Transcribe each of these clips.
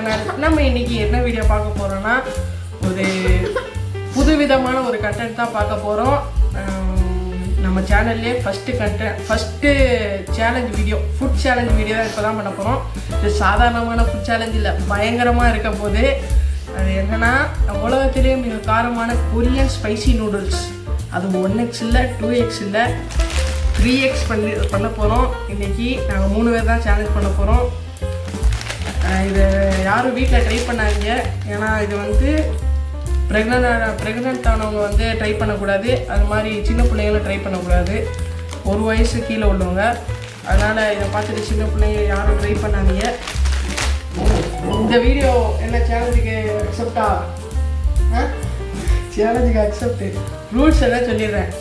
Channel. நம்ம இன்னைக்கு என்ன வீடியோ பார்க்க போறோம்னா ஒரு புதுவிதமான ஒரு கண்டென்ட் தான் பார்க்க போறோம். நம்ம சேனல்லே first challenge video, food challenge video தான் இப்போ தான் பண்ண போகிறோம். இது சாதாரணமான ஃபுட் சேலஞ்ச் இல்லை, பயங்கரமாக இருக்க போது. அது என்னென்னா, உலகத்திலே மிக காரமான கொரியன் ஸ்பைசி நூடுல்ஸ். அது 1x இல்லை, 2x இல்லை, 3x பண்ண போகிறோம். இன்றைக்கி நாங்கள் 3 பேர் தான் சேலஞ்ச் பண்ண போகிறோம். இது யாரும் வீட்டில் ட்ரை பண்ணாதீங்க. ஏன்னா இது வந்து ப்ரெக்னென்ட் ஆனவங்க வந்து ட்ரை பண்ணக்கூடாது. அது மாதிரி சின்ன பிள்ளைங்களும் ட்ரை பண்ணக்கூடாது, 1 வயசு கீழே உள்ளவங்க. அதனால் இதை பார்த்துட்டு சின்ன பிள்ளைங்க யாரும் ட்ரை பண்ணாதீங்க. இந்த வீடியோ என்ன சேலஞ்சுக்கு அக்செப்டா? சேலஞ்சுக்கு அக்செப்ட். ரூல்ஸ் எல்லாம் சொல்லிடுறேன்.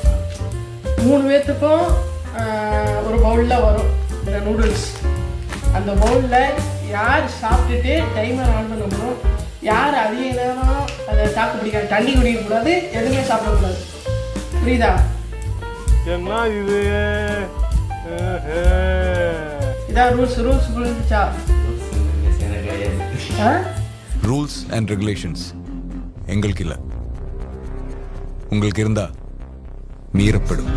3 பேர்த்துக்கும் ஒரு பவுலில் வரும் இந்த நூடுல்ஸ். அந்த பவுலில் யார் சாப்பிட்டுட்டு டைமர் ஆன் பண்ண முடியும், யார் அதிக நேரம் அதை தாக்கு பிடிக்காது, தண்ணி குடிக்கக்கூடாது, எதுவுமே சாப்பிடக்கூடாது. புரியுதா? என்ன இது? இதான் ரூல்ஸ் புரிஞ்சுச்சா? ரூல்ஸ் அண்ட் ரெகுலேஷன்ஸ் எங்களுக்கு இல்லை, உங்களுக்கு இருந்தா மீறப்படும்.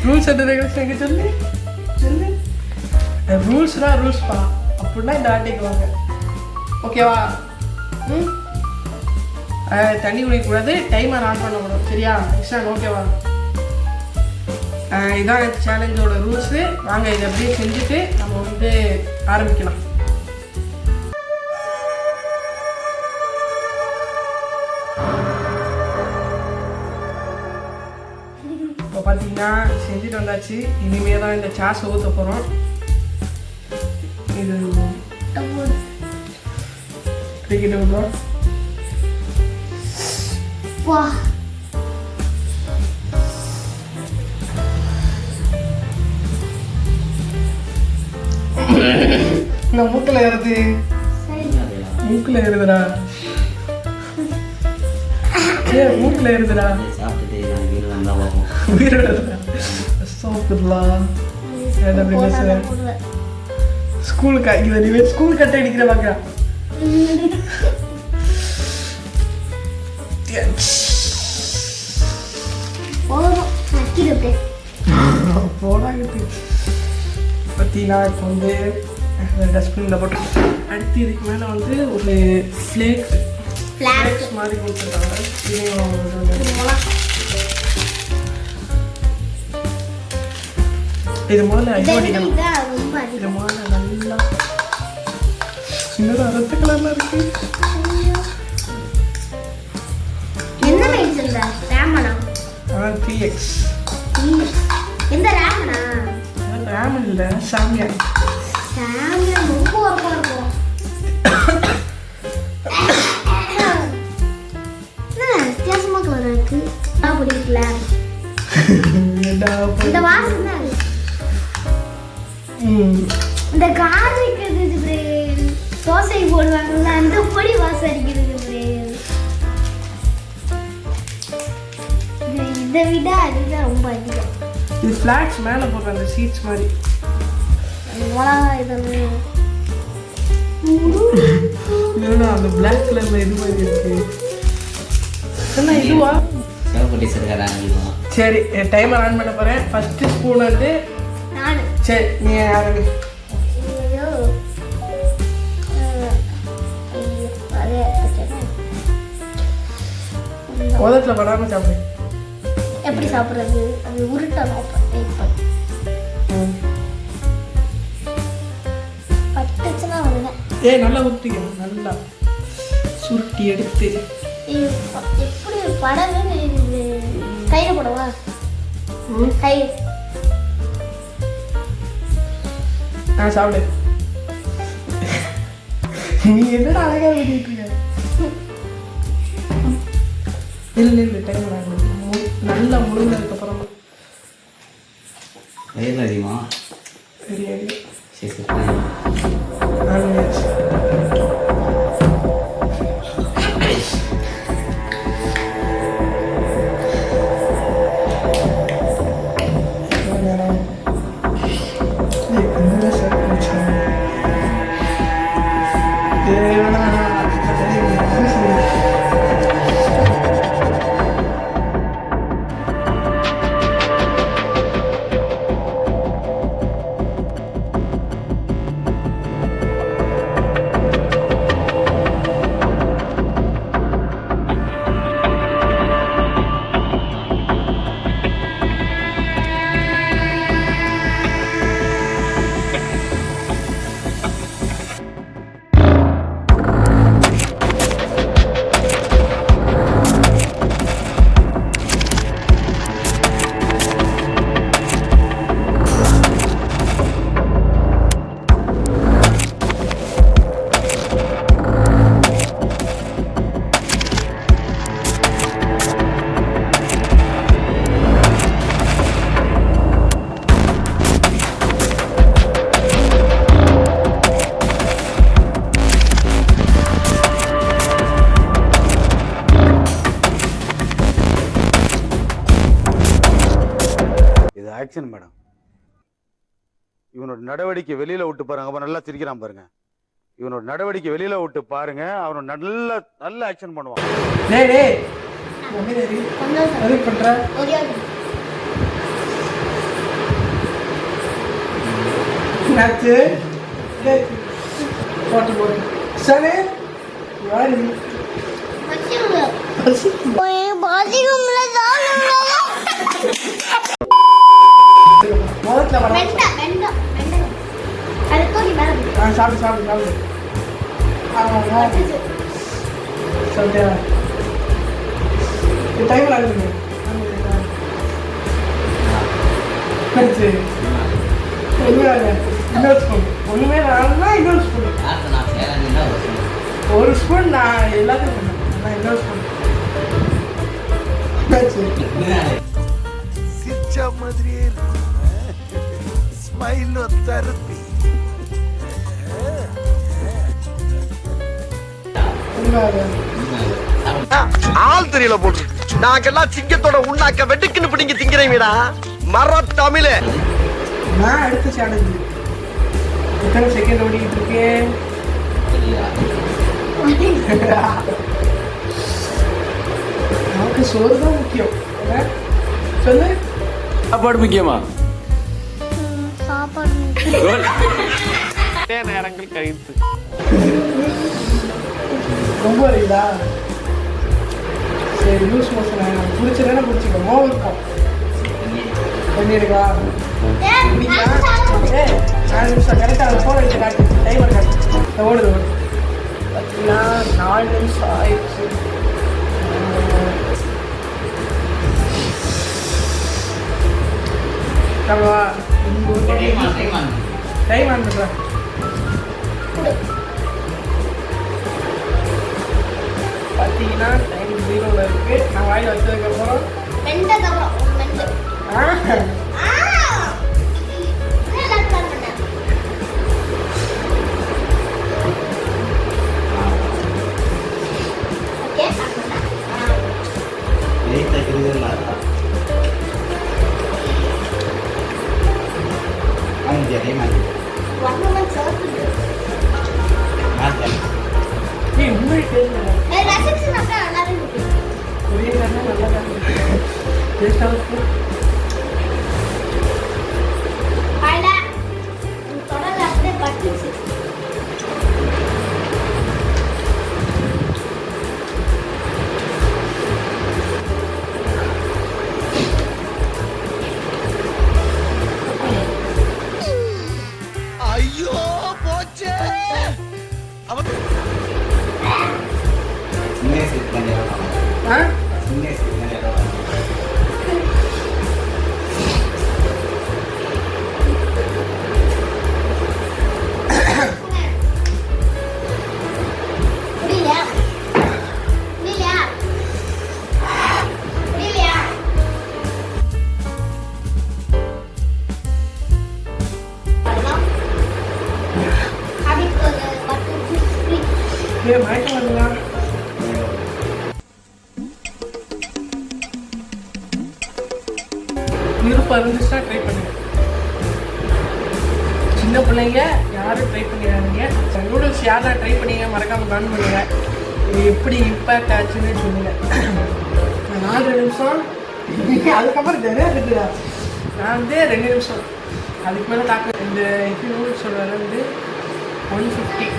ரூல்ஸ் அண்ட் ரெகுலேஷன் எங்க சொல்லு ரூல்ஸ்பா. அப்படின்னா இந்த ஆட்டைக்கு வாங்க, ஓகேவா? தண்ணி குடிக்கக்கூடாது, டைமர் ஆன் பண்ணக்கூடாது, சரியா? இஷ்டான், ஓகேவா? இதான் சேலஞ்சோட ரூல்ஸு. வாங்க இதை அப்படியே செஞ்சுட்டு நம்ம வந்து ஆரம்பிக்கலாம். இப்போ பார்த்தீங்கன்னா செஞ்சுட்டு வந்தாச்சு. இனிமே தான் இந்த சாஸ் ஊற்ற போகிறோம். இது மூக்கில் ஏறுது, மூக்கில் ஏறுதுடா, மூக்கில் ஏறுதுடா. ஸ்கூலுக்கா இவன் ஸ்கூல் கட்ட அடிக்கிற பாக்குறா. பத்தினா இப்போ வந்து டஸ்ட்பின்ல போட்டு அடுத்து இதுக்கு மேலே வந்து ஒரு ஃப்ளேக்ஸ் மாதிரி கொடுத்துருக்காங்க. இது முதல்ல அடிக்கணும். இது முதல்ல நல்லா சின்னதாக ரத்த கலர்லாம் இருக்கு. என்ன மென்ஷன்ல ராமனா? 3x. இந்த ராமனா? ராமன் இல்ல, சாமியா. சாமியா ரொம்ப ஒர்க்கா இருக்கும். வித்தியாசமா கலரா இருக்கு. பிடிக்கல. இந்த வாசனை இந்த கார்லிக் இது தோசை போடுவாங்கல்ல, அந்த பொடி வாசம் அடிக்கிறது. இதை விட அதுதான் ரொம்ப அதிகம். இது ஃபிளாக்ஸ் மேலே போடுற அந்த சீட்ஸ் மாதிரி. மிளகா இதெல்லாம் அந்த பிளாக் கலர்ல இது மாதிரி இருக்கு. என்ன இதுவா? சரி, டைமர் ஆன் பண்ண போறேன். ஃபர்ஸ்ட் ஸ்பூன் வந்து நானு. சரி, நீ ஆரம்பி. உதட்டில் படாம சாப்பிடு. எப்படி சாப்பிட்றது? அது உருட்டணும். பட்டுச்சுன்னா வருங்க. நல்லா ஊற்றிக்கணும், நல்லா சுருட்டி எடுத்து. எப்படி படவே கையில் போடவா? கை சாப்பிடு. நீ என்னடா அழகா பண்ணிட்டு இருக்க? இல்லை டைம் நல்லா முழுங்கினதுக்கு அப்புறமா அதிகமா தெரியாது. Action madam. இவனோட நடவடிக்கை வெளியில விட்டு பாருங்க. அப்ப நல்லா சிரிக்கிறான் பாருங்க. இவனோட நடவடிக்கை வெளியில விட்டு பாருங்க. அவனோட நல்ல நல்ல ஆக்ஷன் பண்ணுவான். டேய் டேய் எதுக்கு பண்ற? Okay okay. என்னாச்சு? போட்டு போட்டு சரி யாரு முதல்ல வர சாப்பிடு சாப்பிடு சாப்பிடு சொல்லியா டைம் ஆகுது இன்னொரு ஸ்பூன் ஒண்ணுமே வேணா இன்னொரு ஸ்பூன் ஒரு ஸ்பூன் நான் எல்லாத்தையும் பண்ணேன் இன்னொரு ஸ்பூன் சிரிச்சா மாதிரியே ஸ்மைல் தெரப்பி. ஆள் தெரியல போட்டு நாங்கெல்லாம் சிங்கத்தோட உண்ணாக்க வெட்டுக்குன்னு பிடிங்க திங்கிறீங்கடா மர தமிழே. நான் அடுத்த சேலஞ்சு எத்தனை செகண்ட் ஓடிக்கிட்டு இருக்கேன். நமக்கு சோறு தான் முக்கியம். சொல்லு. சாப்பாடு முக்கியமா? சாப்பாடு நேரங்கள் கழித்து ரொம்ப இல்லைங்களா? சரி லூஸ் மோஷன் பிடிச்சதுன்னா பிடிச்சிக்கோ. மோகம் இருக்கும் பண்ணிருக்கா ஏ 4 நிமிஷம் கரெக்டாக ஃபோன் எடுத்து காட்டு. டைமர் காட்டு. ஓடுது ஓடு பார்த்தீங்கன்னா 4 நிமிஷம் ஆயிடுச்சு. கவா டைம் ஆன் பண்ணுறேன். பார்த்தீங்கன்னா டைம் 0ல இருக்கு. நான் வாயில் வச்சதுக்கப்புறம் உண்மை புரியுதுன்னா நல்லா தான் டேஸ்டாக இருக்கும். ஐயோ போச்சே. ஆ மயக்கம் வருங்களா? விருப்பம் இருந்துச்சுன்னா ட்ரை பண்ணுங்க. சின்ன பிள்ளைங்க யாரும் ட்ரை பண்ணிடாதீங்க. நூடுல்ஸ் யாரெல்லாம் ட்ரை பண்ணீங்க மறக்காம கமெண்ட் பண்ணுங்க. இது எப்படி இம்பேக்ட் ஆச்சுன்னு சொல்லுங்க. 4 நிமிஷம் அதுக்கப்புறம் நிறையா இருக்குதா? நான் வந்து 2 நிமிஷம் அதுக்கு மேலே தாக்க. இந்த இப்போ நூடுல்ஸோட விலை வந்து 150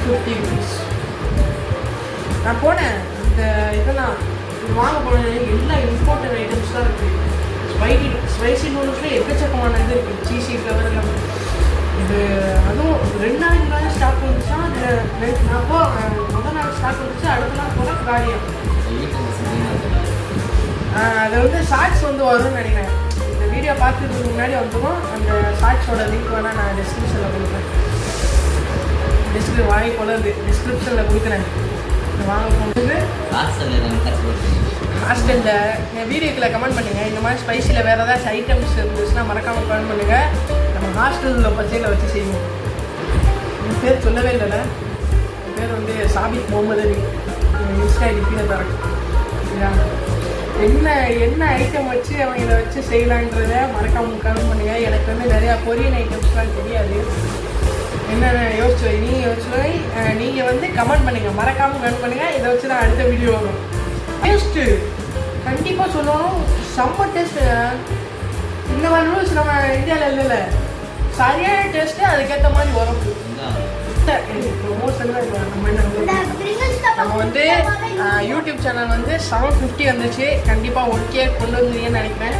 rupees. நான் போனேன் இந்த இதெல்லாம் வாங்க போனேன். எல்லா இம்போர்ட்டட் ஐட்டம்ஸ் தான் இருக்குது. ஸ்பைசி நூடுல்ஸ்லேயே எக்கச்சக்கமான இது இருக்குது. சீசி ஃப்ளவர் எல்லாம் இது. அதுவும் 2 நாளைக்கு முன்னாடி ஸ்டாக் வந்துச்சுன்னா நான் முதல் நாள் ஸ்டாக் வந்துச்சு. அடுத்த நாள் போனால் காரியம். அது வந்து ஷார்ட்ஸ் வந்து வரும்னு நினைக்கிறேன். இந்த வீடியோ பார்த்துறதுக்கு முன்னாடி வந்துடும். அந்த ஷார்ட்ஸோட லிங்க் வேணால் நான் டிஸ்கிரிப்ஷனில் கொடுக்குறேன். வாங்கி கொள்ளுது டிஸ்கிரிப்ஷனில் கொடுக்குறேன். வாங்க போகுது ஹாஸ்டலில் என் வீடியோக்கில் கமெண்ட் பண்ணுங்கள். இந்த மாதிரி ஸ்பைசியில் வேறு ஏதாச்சும் ஐட்டம்ஸ் இருந்துச்சுன்னா மறக்காமல் கமெண்ட் பண்ணுங்கள். நம்ம ஹாஸ்டலில் பச்சையில் வச்சு செய்வோம். என் பேர் சொல்லவே இல்லைல்ல. என் பேர் வந்து சாபிக் முகமது அலி. இன்ஸ்டா ஐடி கீழே தரேன். சரியா? என்ன என்ன ஐட்டம் வச்சு அவங்க இதை வச்சு செய்யலான்றத மறக்காம கமெண்ட் பண்ணுங்க. எனக்கு வந்து நிறையா கொரியன் ஐட்டம்ஸ்லாம் தெரியாது. என்னென்ன யோசிச்சு நீங்கள் யோசிச்சு நீங்கள் வந்து கமெண்ட் பண்ணுங்கள், மறக்காமல் கமெண்ட் பண்ணுங்கள். இதை வச்சு தான் அடுத்த வீடியோ வரும். டேஸ்ட்டு கண்டிப்பாக சொல்லணும், செம்ம டேஸ்ட்டு. இந்த மாதிரி ரூல்ஸ் நம்ம இந்தியாவில் இல்லைல்ல, சரியான டேஸ்ட்டு, அதுக்கேற்ற மாதிரி வரும். ப்ரொமோஷன் நம்ம வந்து யூடியூப் சேனல் வந்து 750 வந்துச்சு. கண்டிப்பாக 1K கொண்டு வந்தீங்கன்னு நினைக்கிறேன்.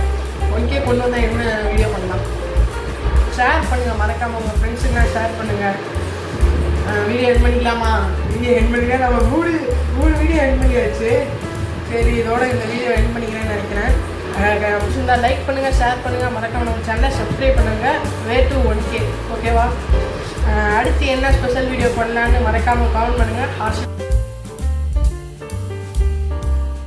1K கொண்டு வந்தால் என்ன வீடியோ பண்ணலாம், ஷேர் பண்ணுங்கள், மறக்காமல் உங்கள் ஃப்ரெண்ட்ஸுக்கெலாம் ஷேர் பண்ணுங்கள். வீடியோ எண்ட் பண்ணிக்கலாமா? வீடியோ எண்ட் பண்ணிக்கலாம். நம்ம மூணு வீடியோ எண்ட் பண்ணியாச்சு. சரி, இதோட இந்த வீடியோ எண்ட் பண்ணிக்கிறேன்னு நினைக்கிறேன். பிடிச்சிருந்தா லைக் பண்ணுங்கள், ஷேர் பண்ணுங்கள், மறக்காமல் நம்ம சேனலை சப்ஸ்கிரைப் பண்ணுங்கள். வே டு 1K, ஓகேவா? அடுத்து என்ன ஸ்பெஷல் வீடியோ பண்ணலான்னு மறக்காமல் கமெண்ட் பண்ணுங்கள்.